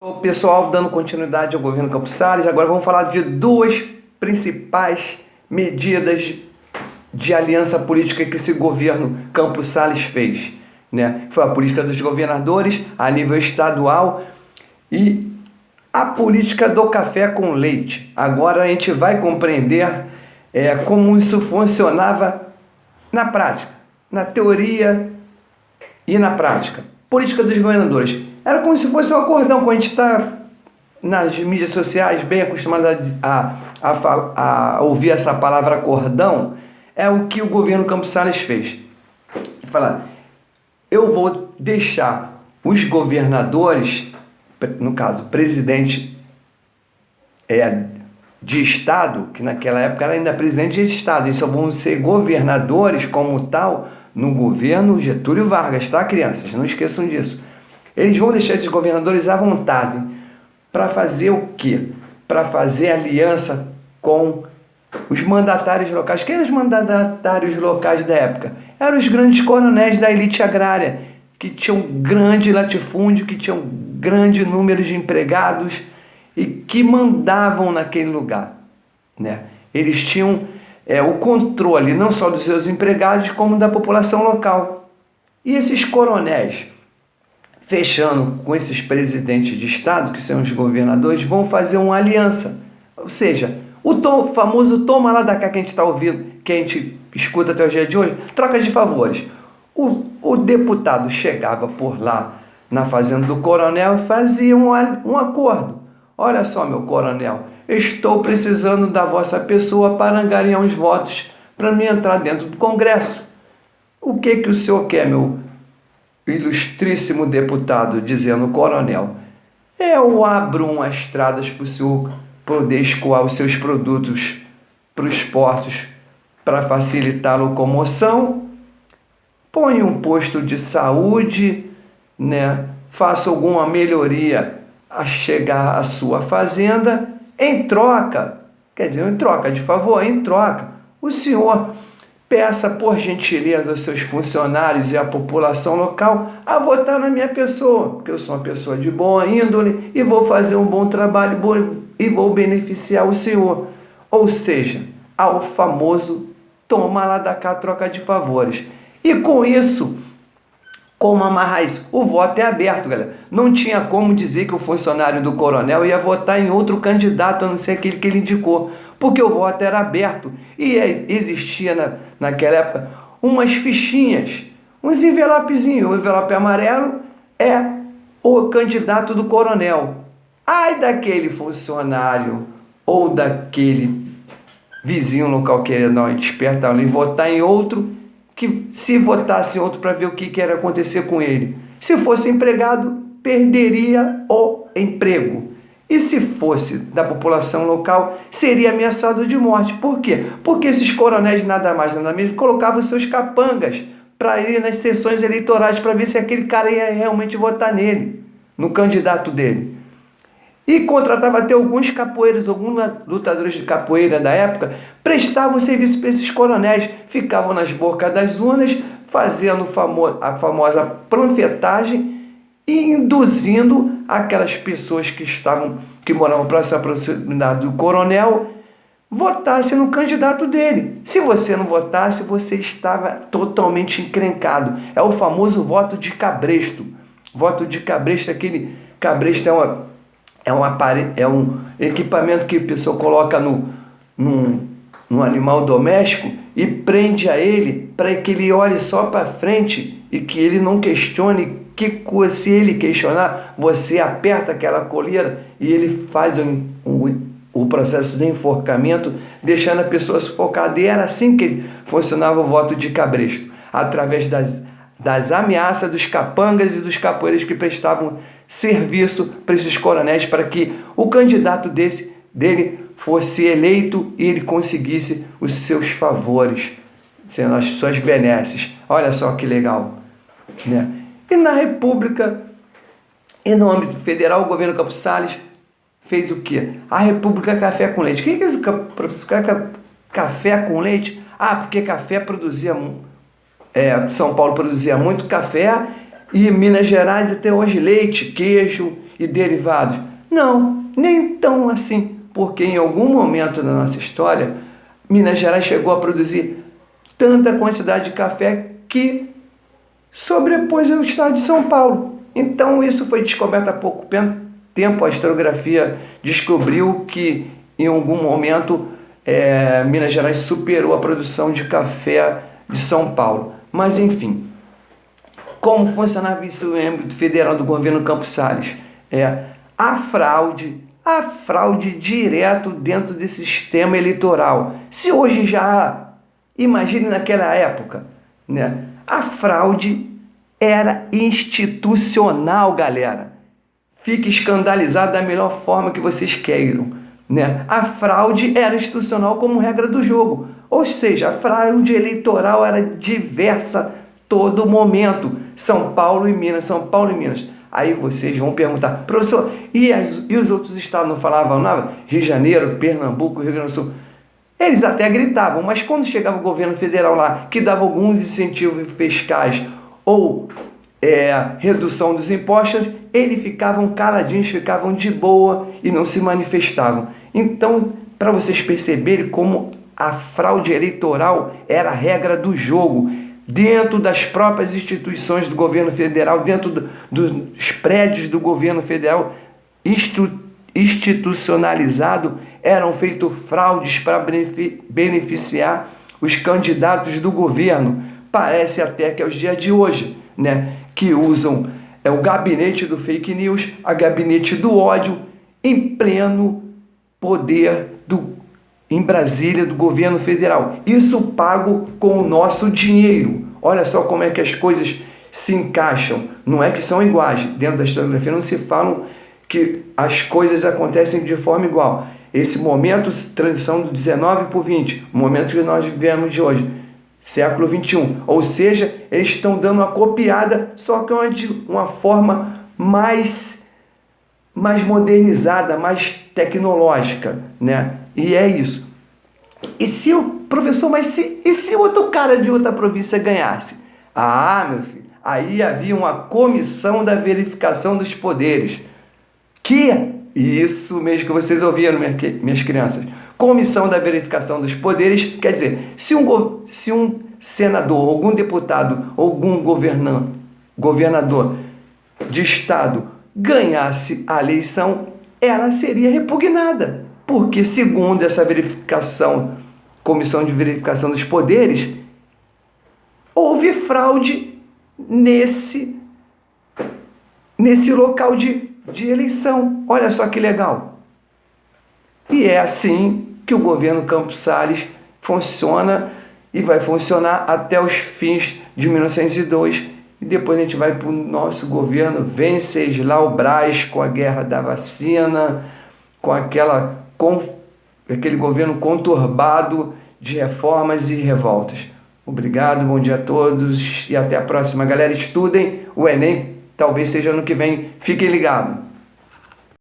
O pessoal, dando continuidade ao governo Campos Salles, agora vamos falar de duas principais medidas de aliança política que esse governo Campos Salles fez, né? Foi a política dos governadores a nível estadual e a política do café com leite. Agora a gente vai compreender como isso funcionava na prática, na teoria e na prática. Política dos governadores. Era como se fosse um acordão, quando a gente está nas mídias sociais bem acostumado a ouvir essa palavra acordão, é o que o governo Campos Salles fez. Falar, eu vou deixar os governadores, no caso, presidente de estado, que naquela época era ainda presidente de estado, e só vão ser governadores como tal no governo Getúlio Vargas, tá, crianças? Não esqueçam disso. Eles vão deixar esses governadores à vontade para fazer o quê? Para fazer aliança com os mandatários locais. Quem eram os mandatários locais da época? Eram os grandes coronéis da elite agrária, que tinham grande latifúndio, que tinham grande número de empregados e que mandavam naquele lugar, né? Eles tinham o controle não só dos seus empregados, como da população local. E esses coronéis, fechando com esses presidentes de estado, que são os governadores, vão fazer uma aliança. Ou seja, o famoso toma lá da cá que a gente está ouvindo, que a gente escuta até o dia de hoje, troca de favores. O deputado chegava por lá na fazenda do coronel e fazia um acordo. Olha só, meu coronel, estou precisando da vossa pessoa para angariar uns votos para me entrar dentro do Congresso. O que o senhor quer, meu ilustríssimo deputado? Dizendo, coronel, eu abro umas estradas para o senhor poder escoar os seus produtos para os portos para facilitar a locomoção, põe um posto de saúde, né? Faça alguma melhoria a chegar à sua fazenda, em troca, quer dizer, em troca de favor, em troca, o senhor peça por gentileza aos seus funcionários e à população local a votar na minha pessoa, porque eu sou uma pessoa de boa índole e vou fazer um bom trabalho e vou beneficiar o senhor. Ou seja, ao famoso toma lá da cá, troca de favores. E com isso, como amarrar isso? O voto é aberto, galera. Não tinha como dizer que o funcionário do coronel ia votar em outro candidato, a não ser aquele que ele indicou, porque o voto era aberto. E existia naquela época umas fichinhas, uns envelopezinhos. O envelope amarelo é o candidato do coronel. Ai daquele funcionário ou daquele vizinho local querendo dar uma despertar e votar em outro, que se votasse em outro para ver o que ia acontecer com ele. Se fosse empregado, perderia o emprego. E se fosse da população local, seria ameaçado de morte. Por quê? Porque esses coronéis, nada mais nada menos, colocavam seus capangas para ir nas sessões eleitorais para ver se aquele cara ia realmente votar nele, no candidato dele. E contratava até alguns capoeiros, alguns lutadores de capoeira da época, prestavam serviço para esses coronéis, ficavam nas bocas das urnas, fazendo a famosa panfletagem e induzindo aquelas pessoas que moravam próximo à proximidade do coronel, votassem no candidato dele. Se você não votasse, você estava totalmente encrencado. É o famoso voto de cabresto. Voto de cabresto, aquele cabresto é um equipamento que a pessoa coloca num animal doméstico e prende a ele para que ele olhe só para frente e que ele não questione. Se ele questionar, você aperta aquela coleira e ele faz o processo de enforcamento, deixando a pessoa sufocada. E era assim que funcionava o voto de cabresto, através das ameaças dos capangas e dos capoeiras que prestavam serviço para esses coronéis, para que o candidato dele fosse eleito e ele conseguisse os seus favores, sendo as suas benesses. Olha só que legal, né? E na República, e no âmbito federal, o governo Campos Salles fez o quê? A República Café com Leite. O que é esse café com leite? Porque café produzia... São Paulo produzia muito café e Minas Gerais até hoje leite, queijo e derivados? Não, nem tão assim, porque em algum momento da nossa história, Minas Gerais chegou a produzir tanta quantidade de café que sobrepôs o estado de São Paulo. Então isso foi descoberto há pouco tempo. A historiografia descobriu que em algum momento Minas Gerais superou a produção de café de São Paulo. Mas enfim, como funcionava isso no âmbito federal do governo Campos Salles? A fraude direto dentro desse sistema eleitoral. Se hoje já, imagine naquela época, né? A fraude era institucional, galera. Fique escandalizado da melhor forma que vocês queiram, né? A fraude era institucional como regra do jogo. Ou seja, a fraude eleitoral era diversa todo momento. São Paulo e Minas, São Paulo e Minas. Aí vocês vão perguntar, professor, e os outros estados não falavam nada? Rio de Janeiro, Pernambuco, Rio Grande do Sul. Eles até gritavam, mas quando chegava o governo federal lá, que dava alguns incentivos fiscais ou redução dos impostos, eles ficavam caladinhos, ficavam de boa e não se manifestavam. Então, para vocês perceberem como a fraude eleitoral era a regra do jogo, dentro das próprias instituições do governo federal, dentro dos prédios do governo federal institucionalizado, eram feitas fraudes para beneficiar os candidatos do governo. Parece até que é os dias de hoje, né, que usam o gabinete do fake news, a gabinete do ódio, em pleno poder em Brasília, do governo federal. Isso pago com o nosso dinheiro. Olha só como é que as coisas se encaixam. Não é que são iguais. Dentro da historiografia não se falam que as coisas acontecem de forma igual. Esse momento, transição do 19 para o 20, o momento que nós vivemos de hoje, século 21. Ou seja, eles estão dando uma copiada, só que de uma forma mais modernizada, mais tecnológica, né? E é isso. E se o professor, e se outro cara de outra província ganhasse? Ah, meu filho, aí havia uma comissão da verificação dos poderes. Isso mesmo que vocês ouviram, minhas crianças. Comissão da verificação dos poderes, quer dizer, se um senador, algum deputado, algum governador de estado ganhasse a eleição, ela seria repugnada, porque segundo essa comissão de verificação dos poderes, houve fraude nesse local de eleição. Olha só que legal. E é assim que o governo Campos Salles funciona e vai funcionar até os fins de 1902. E depois a gente vai para o nosso governo Venceslau Braz com a guerra da vacina, com aquele governo conturbado de reformas e revoltas. Obrigado, bom dia a todos e até a próxima. Galera, estudem, o Enem talvez seja ano que vem. Fiquem ligados.